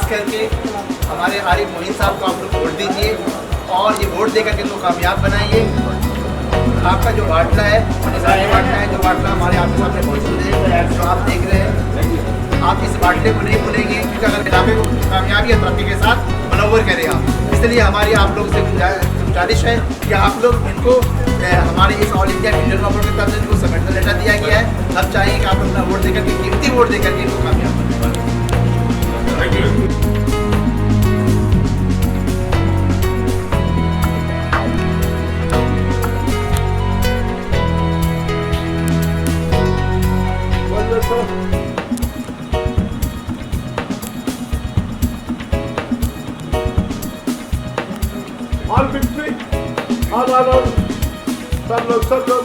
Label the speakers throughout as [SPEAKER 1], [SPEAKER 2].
[SPEAKER 1] खास करके हमारे आरिफ मोइन साहब को आप लोग वोट दीजिए और ये वोट देकर के इनको कामयाब बनाइए। आपका जो बाटला है निशानी बाटला है, जो बाटला हमारे आपके सामने मौजूद है, जो आप देख रहे हैं, आप इस बाटले को नहीं भूलेंगे क्योंकि अगर इलाके को कामयाबी और तरक्की के साथ मनोवर करेगा। इसलिए हमारी आप लोगों से गुजारिश है कि आप लोग इनको हमारे इस ऑल इंडिया इंडियन कॉपर की तरफ से इनको समर्थन लेटर दिया गया है। हम चाहेंगे कि आप अपना वोट देकर के कीमती वोट देकर के इनको कामयाब करें।
[SPEAKER 2] All victory, all, सब लोग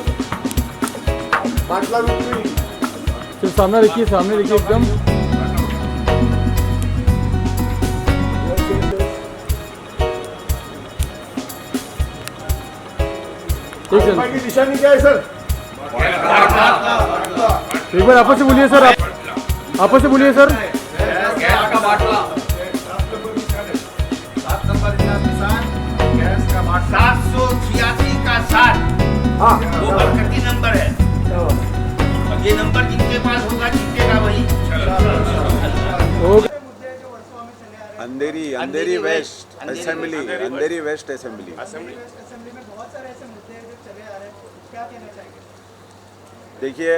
[SPEAKER 2] बाटला victory।
[SPEAKER 3] सिर्फ सामने देखिए एकदम।
[SPEAKER 2] की निशानी क्या है सर?
[SPEAKER 3] एक बार आपस से बोलिए सर, आपस से बोलिए सर।
[SPEAKER 1] का 786 का 7 वो बरकती नंबर है। अब ये नंबर जिनके पास होगा जीतेगा वही।
[SPEAKER 4] अंधेरी वेस्ट असेंबली, अंधेरी वेस्ट असेंबली।
[SPEAKER 1] में बहुत सारे ऐसे मुद्दे हैं जो चले आ रहे हैं, क्या कहना चाहेंगे?
[SPEAKER 4] देखिए,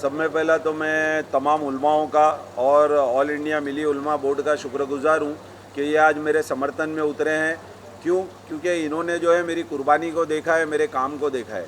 [SPEAKER 4] सब में पहला तो मैं तमाम उलमाओं का और ऑल इंडिया मिली उलमा बोर्ड का शुक्रगुजार हूँ कि ये आज मेरे समर्थन में उतरे हैं। क्यों? क्योंकि इन्होंने जो है मेरी कुर्बानी को देखा है, मेरे काम को देखा है।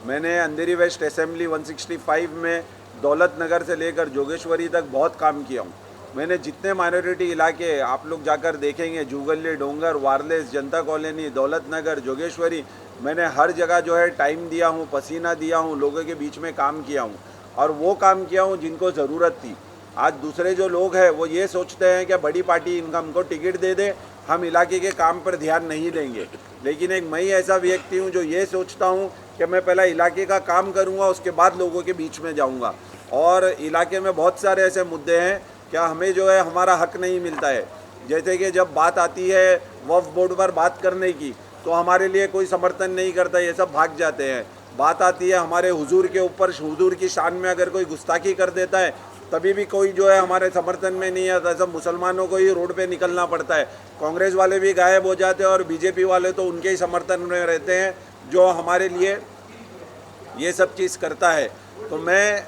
[SPEAKER 4] मैंने अंधेरी वेस्ट असेंबली 165 में दौलत नगर से लेकर जोगेश्वरी तक बहुत काम किया हूँ। मैंने जितने माइनॉरिटी इलाके आप लोग जाकर देखेंगे, जुगल्ली, डोंगर, वारलेस, जनता कॉलोनी, दौलत नगर, जोगेश्वरी, मैंने हर जगह जो है टाइम दिया हूँ, पसीना दिया हूँ, लोगों के बीच में काम किया हूँ और वो काम किया हूँ जिनको ज़रूरत थी। आज दूसरे जो लोग हैं वो ये सोचते हैं कि बड़ी पार्टी हमको टिकट दे दे, हम इलाके के काम पर ध्यान नहीं देंगे। लेकिन एक मैं ही ऐसा व्यक्ति हूँ जो ये सोचता हूँ कि मैं पहला इलाके का काम करूँगा, उसके बाद लोगों के बीच में जाऊँगा। और इलाके में बहुत सारे ऐसे मुद्दे हैं क्या हमें जो है हमारा हक नहीं मिलता है। जैसे कि जब बात आती है वक्फ बोर्ड पर बात करने की तो हमारे लिए कोई समर्थन नहीं करता, ये सब भाग जाते हैं। बात आती है हमारे हुजूर के ऊपर, हुजूर की शान में अगर कोई गुस्ताखी कर देता है तभी भी कोई जो है हमारे समर्थन में नहीं आता। सब मुसलमानों को ही रोड पे निकलना पड़ता है। कांग्रेस वाले भी गायब हो जाते हैं और बीजेपी वाले तो उनके ही समर्थन में रहते हैं जो हमारे लिए ये सब चीज़ करता है। तो मैं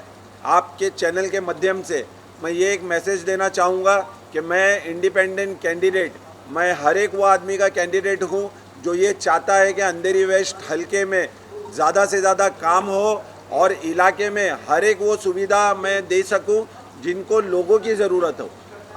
[SPEAKER 4] आपके चैनल के माध्यम से मैं ये एक मैसेज देना चाहूँगा कि मैं इंडिपेंडेंट कैंडिडेट, मैं हर एक वो आदमी का कैंडिडेट हूँ जो ये चाहता है कि अंधेरी वेस्ट हल्के में ज़्यादा से ज़्यादा काम हो और इलाके में हर एक वो सुविधा मैं दे सकूं जिनको लोगों की ज़रूरत हो।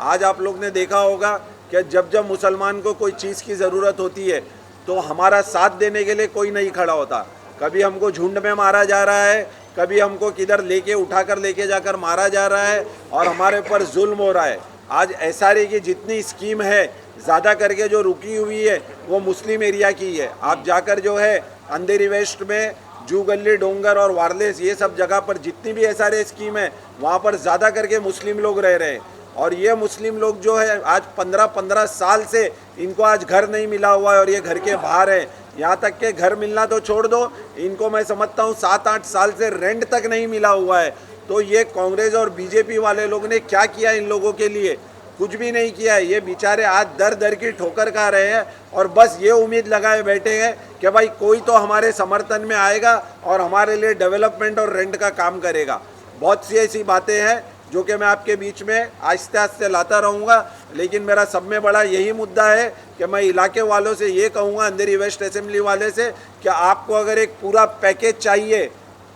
[SPEAKER 4] आज आप लोग ने देखा होगा कि जब जब मुसलमान को कोई चीज़ की ज़रूरत होती है तो हमारा साथ देने के लिए कोई नहीं खड़ा होता। कभी हमको झुंड में मारा जा रहा है, कभी हमको किधर उठाकर लेके जाकर मारा जा रहा है और हमारे ऊपर जुल्म हो रहा है। आज एसआरए की जितनी स्कीम है ज़्यादा करके जो रुकी हुई है वो मुस्लिम एरिया की है। आप जाकर जो है अंधेरी वेस्ट में जू गली, डोंगर और वारलेस ये सब जगह पर जितनी भी एसआरए स्कीम है वहाँ पर ज़्यादा करके मुस्लिम लोग रह रहे हैं। और ये मुस्लिम लोग जो है आज 15-15 साल से इनको आज घर नहीं मिला हुआ है और ये घर के बाहर है। यहाँ तक के घर मिलना तो छोड़ दो, इनको मैं समझता हूँ 7-8 साल से रेंट तक नहीं मिला हुआ है। तो ये कांग्रेस और बीजेपी वाले लोग ने क्या किया इन लोगों के लिए? कुछ भी नहीं किया है। ये बेचारे आज दर दर की ठोकर खा रहे हैं और बस ये उम्मीद लगाए बैठे हैं कि भाई कोई तो हमारे समर्थन में आएगा और हमारे लिए डेवलपमेंट और रेंट का काम करेगा। बहुत सी ऐसी बातें हैं जो कि मैं आपके बीच में आहिस्ते आहिस्ते लाता रहूँगा। लेकिन मेरा सब में बड़ा यही मुद्दा है कि मैं इलाके वालों से ये कहूँगा, अंधेरी वेस्ट असेंबली वाले से, कि आपको अगर एक पूरा पैकेज चाहिए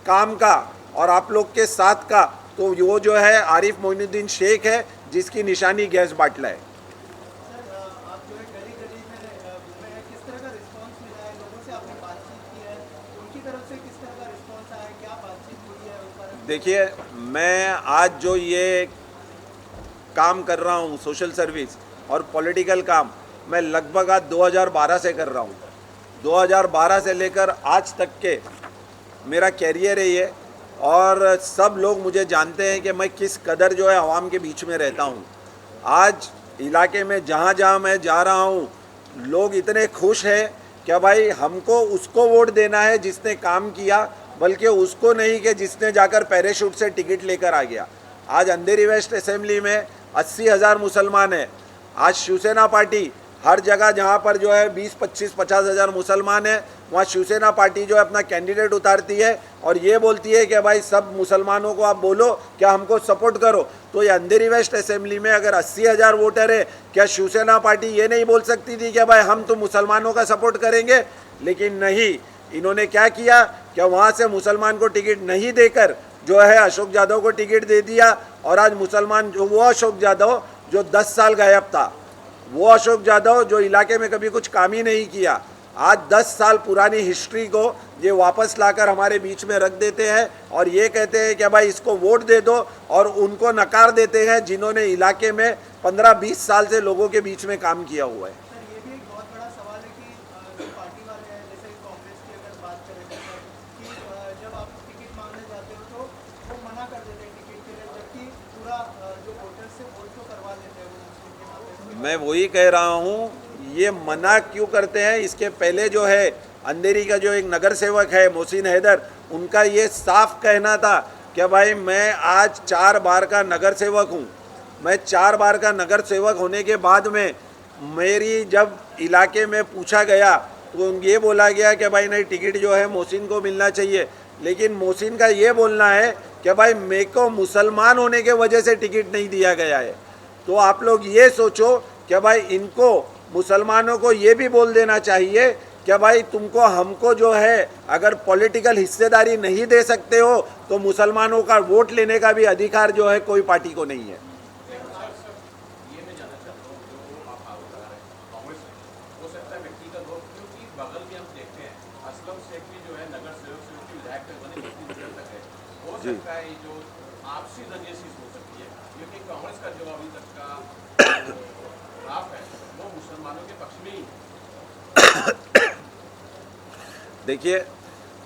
[SPEAKER 4] काम का और आप लोग के साथ का, तो वो जो है आरिफ मोइनुद्दीन शेख है जिसकी निशानी गैस बाटला है। देखिए, मैं आज जो ये काम कर रहा हूँ सोशल सर्विस और पॉलिटिकल काम, मैं लगभग आज 2012 से कर रहा हूँ। 2012 से लेकर आज तक के मेरा कैरियर है ये, और सब लोग मुझे जानते हैं कि मैं किस कदर जो है आवाम के बीच में रहता हूँ। आज इलाके में जहाँ जहाँ मैं जा रहा हूँ लोग इतने खुश हैं कि भाई हमको उसको वोट देना है जिसने काम किया, बल्कि उसको नहीं कि जिसने जाकर पैराशूट से टिकट लेकर आ गया। आज अंधेरी वेस्ट असेंबली में 80,000 मुसलमान हैं। आज शिवसेना पार्टी हर जगह जहाँ पर जो है 20, 25, 50,000 मुसलमान हैं, वहाँ शिवसेना पार्टी जो है अपना कैंडिडेट उतारती है और ये बोलती है कि भाई सब मुसलमानों को आप बोलो क्या हमको सपोर्ट करो। तो ये अंधेरी वेस्ट असेंबली में अगर 80,000 वोटर है, क्या शिवसेना पार्टी ये नहीं बोल सकती थी कि भाई हम तो मुसलमानों का सपोर्ट करेंगे? लेकिन नहीं, इन्होंने क्या किया, क्या वहाँ से मुसलमान को टिकट नहीं देकर जो है अशोक यादव को टिकट दे दिया। और आज मुसलमान जो वो अशोक यादव जो 10 साल गायब था, वो अशोक यादव जो इलाके में कभी कुछ काम ही नहीं किया, आज 10 साल पुरानी हिस्ट्री को ये वापस लाकर हमारे बीच में रख देते हैं और ये कहते हैं कि भाई इसको वोट दे दो, और उनको नकार देते हैं जिन्होंने इलाके में 15-20 साल से लोगों के बीच में काम किया हुआ है।
[SPEAKER 1] सर, ये भी एक बहुत बड़ा सवाल है कि जो पार्टी वाले हैं, जैसे कांग्रेस की अगर बात करें कि जब आप टिकट मांगने जाते हो तो वो मना कर देते हैं टिकट के लिए, जबकि पूरा जो वोटर्स से वोट तो करवा देते हैं वो मुस्लिम के नाते।
[SPEAKER 4] मैं वही कह रहा हूँ, ये मना क्यों करते हैं? इसके पहले जो है अंधेरी का जो एक नगर सेवक है मोहसिन हैदर, उनका ये साफ कहना था कि भाई मैं आज 4 बार का नगर सेवक हूँ। मैं 4 बार का नगर सेवक होने के बाद में मेरी जब इलाके में पूछा गया तो ये बोला गया कि भाई नहीं, टिकट जो है मोहसिन को मिलना चाहिए। लेकिन मोहसिन का ये बोलना है कि भाई मेरे को मुसलमान होने के वजह से टिकट नहीं दिया गया है। तो आप लोग ये सोचो कि भाई इनको मुसलमानों को ये भी बोल देना चाहिए कि भाई तुमको हमको जो है अगर पॉलिटिकल हिस्सेदारी नहीं दे सकते हो तो मुसलमानों का वोट लेने का भी अधिकार जो है कोई पार्टी को नहीं है।
[SPEAKER 5] आपसी रंजिश हो सकती है, क्योंकि कांग्रेस का जो अभी तक का राफ है वो मुसलमानों के पक्ष में ही।
[SPEAKER 4] देखिए,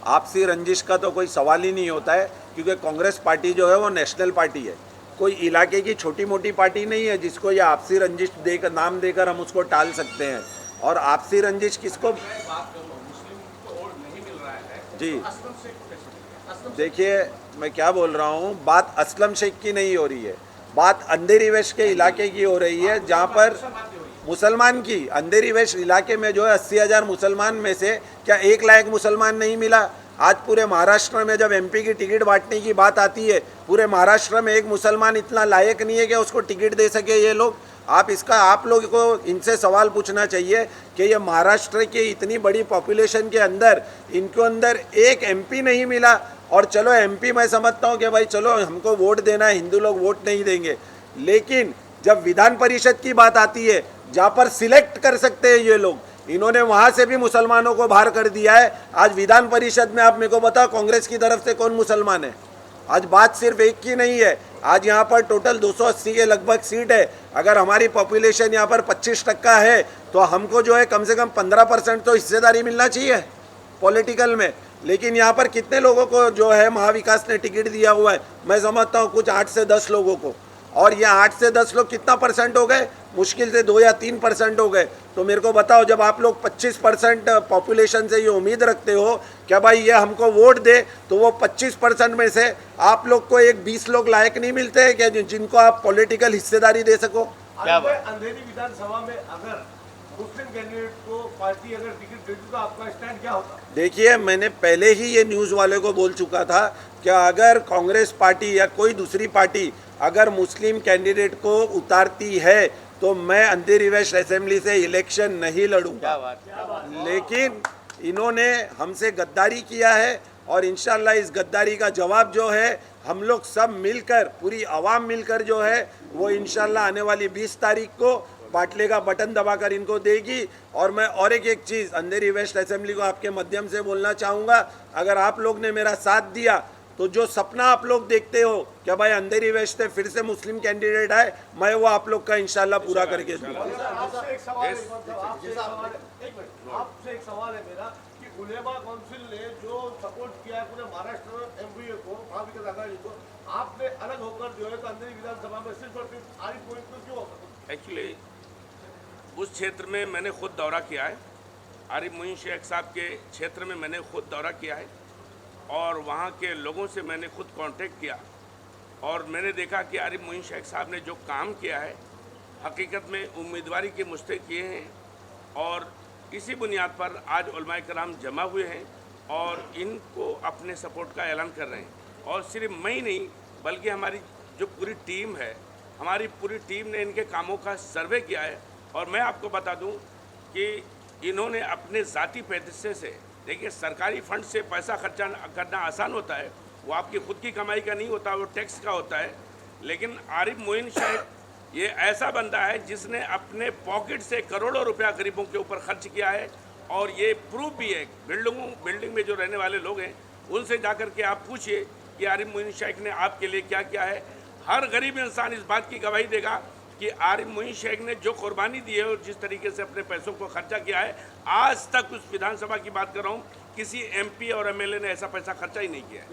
[SPEAKER 4] आपसी रंजिश का तो कोई सवाल ही नहीं होता है, क्योंकि कांग्रेस पार्टी जो है वो नेशनल पार्टी है, कोई इलाके की छोटी मोटी पार्टी नहीं है जिसको ये आपसी रंजिश देकर नाम देकर हम उसको टाल सकते हैं। और आपसी रंजिश किसको,
[SPEAKER 5] बात करो मुस्लिम को वोट नहीं मिल रहा है
[SPEAKER 4] जी
[SPEAKER 5] तो असलम शेख को कैसे मिलेगा?
[SPEAKER 4] देखिए मैं क्या बोल रहा हूँ, बात असलम शेख की नहीं हो रही है, बात अंधेरी वेस्ट के इलाके की हो रही है, जहाँ पर मुसलमान की अंधेरी वेस्ट इलाके में जो है 80,000 मुसलमान में से क्या 1 लाख मुसलमान नहीं मिला? आज पूरे महाराष्ट्र में जब एमपी की टिकट बांटने की बात आती है, पूरे महाराष्ट्र में एक मुसलमान इतना लायक नहीं है कि उसको टिकट दे सके ये लोग। आप लोगों को इनसे सवाल पूछना चाहिए कि ये महाराष्ट्र की इतनी बड़ी पॉपुलेशन के अंदर इनको अंदर एक एमपी नहीं मिला। और चलो एमपी मैं समझता हूँ कि भाई चलो हमको वोट देना है, हिंदू लोग वोट नहीं देंगे, लेकिन जब विधान परिषद की बात आती है जहाँ पर सिलेक्ट कर सकते हैं ये लोग, इन्होंने वहाँ से भी मुसलमानों को बाहर कर दिया है। आज विधान परिषद में आप मेरे को बताओ कांग्रेस की तरफ से कौन मुसलमान है? आज बात सिर्फ एक की नहीं है, आज यहाँ पर टोटल 280 के लगभग सीट है। अगर हमारी पॉपुलेशन यहाँ पर 25% है तो हमको जो है कम से कम 15% तो हिस्सेदारी मिलना चाहिए पॉलिटिकल में। लेकिन यहाँ पर कितने लोगों को जो है महाविकास ने टिकट दिया हुआ है? मैं समझता हूँ कुछ 8 से 10 लोगों को, और ये 8 से 10 लोग कितना परसेंट हो गए? मुश्किल से 2 या 3% हो गए। तो मेरे को बताओ, जब आप लोग 25% पॉपुलेशन से ये उम्मीद रखते हो क्या भाई ये हमको वोट दे, तो वो 25% में से आप लोग को एक 20 लोग लायक नहीं मिलते हैं क्या जिनको आप पॉलिटिकल हिस्सेदारी दे सको?
[SPEAKER 2] क्या अंधेरी विधानसभा में अगर मुस्लिम कैंडिडेट को पार्टी अगर टिकट देती तो आपका स्टैंड क्या होता?
[SPEAKER 4] देखिए, मैंने पहले ही ये न्यूज़ वाले को बोल चुका था कि अगर कांग्रेस पार्टी या कोई दूसरी पार्टी अगर मुस्लिम कैंडिडेट को उतारती है तो मैं अंधेरी वेस्ट असेंबली से इलेक्शन नहीं लड़ूंगा। लेकिन इन्होंने हमसे गद्दारी किया है और इंशाल्लाह इस गद्दारी का जवाब जो है हम लोग सब मिलकर, पूरी आवाम मिलकर जो है वो इंशाल्लाह आने वाली 20 तारीख को बाटले का बटन दबाकर इनको देगी। और मैं और एक चीज़ अंधेरी वेस्ट असेंबली को आपके माध्यम से बोलना चाहूँगा, अगर आप लोग ने मेरा साथ दिया तो जो सपना आप लोग देखते हो क्या भाई अंधेरी वेस्ट से फिर से मुस्लिम कैंडिडेट आए, मैं वो आप लोग का इंशाल्लाह पूरा करके दूँगा।
[SPEAKER 2] आपसे एक सवाल है मेरा कि उलेमा काउंसिल ने जो सपोर्ट किया है पूरे महाराष्ट्र में एमपीए को, महाविकास आघाड़ी को, आपने अलग होकर जो है तो अंधेरी विधानसभा में सिर्फ और सिर्फ आरिफ मोइन को क्यों
[SPEAKER 6] एक्चुअली उस क्षेत्र में मैंने खुद दौरा किया है। आरिफ मोइन शेख साहब के क्षेत्र में मैंने खुद दौरा किया है और वहाँ के लोगों से मैंने खुद कांटेक्ट किया और मैंने देखा कि आरिफ मोइन शेख साहब ने जो काम किया है हकीकत में उम्मीदवारी के मुस्तक किए हैं और इसी बुनियाद पर आज उलमाए कराम जमा हुए हैं और इनको अपने सपोर्ट का ऐलान कर रहे हैं। और सिर्फ मैं ही नहीं बल्कि हमारी जो पूरी टीम है, हमारी पूरी टीम ने इनके कामों का सर्वे किया है। और मैं आपको बता दूं कि इन्होंने अपने ज़ाती पैसे से, देखिए सरकारी फंड से पैसा खर्चा करना आसान होता है, वो आपकी खुद की कमाई का नहीं होता, वो टैक्स का होता है। लेकिन आरिफ मोइन शेख ये ऐसा बंदा है जिसने अपने पॉकेट से करोड़ों रुपया गरीबों के ऊपर खर्च किया है और ये प्रूफ भी है। बिल्डिंग में जो रहने वाले लोग हैं उनसे जाकर के आप पूछिए कि आरिफ मोइन शेख ने आपके लिए क्या किया है। हर गरीब इंसान इस बात की गवाही देगा कि आरिफ मोइन शेख ने जो कुर्बानी दी है और जिस तरीके से अपने पैसों को खर्चा किया है, आज तक उस विधानसभा की बात कर रहा हूँ, किसी एमपी और एमएलए ने ऐसा पैसा खर्चा ही नहीं किया है।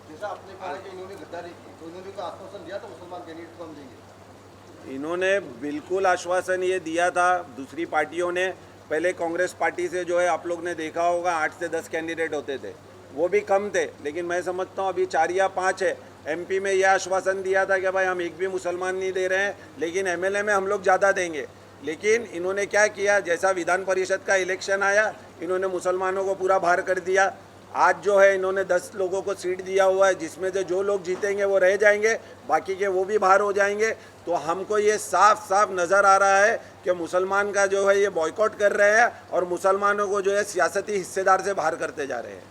[SPEAKER 1] जैसा आपने कहा कि इन्होंने गद्दारी की, तो इन्होंने तो आश्वासन दिया था मुसलमान कैंडिडेट को हम देंगे।
[SPEAKER 4] इन्होंने बिल्कुल आश्वासन ये दिया था। दूसरी पार्टियों ने, पहले कांग्रेस पार्टी से जो है आप लोग ने देखा होगा 8 से 10 कैंडिडेट होते थे, वो भी कम थे, लेकिन मैं समझता हूँ अभी 4 या 5 है। एमपी में यह आश्वासन दिया था कि भाई हम एक भी मुसलमान नहीं दे रहे हैं, लेकिन एमएलए में हम लोग ज़्यादा देंगे। लेकिन इन्होंने क्या किया, जैसा विधान परिषद का इलेक्शन आया इन्होंने मुसलमानों को पूरा बाहर कर दिया। आज जो है इन्होंने 10 लोगों को सीट दिया हुआ है, जिसमें से जो लोग जीतेंगे वो रह जाएंगे, बाकी के वो भी बाहर हो जाएंगे। तो हमको ये साफ साफ नज़र आ रहा है कि मुसलमान का जो है ये बॉयकॉट कर रहे हैं और मुसलमानों को जो है सियासती हिस्सेदार से बाहर करते जा रहे हैं।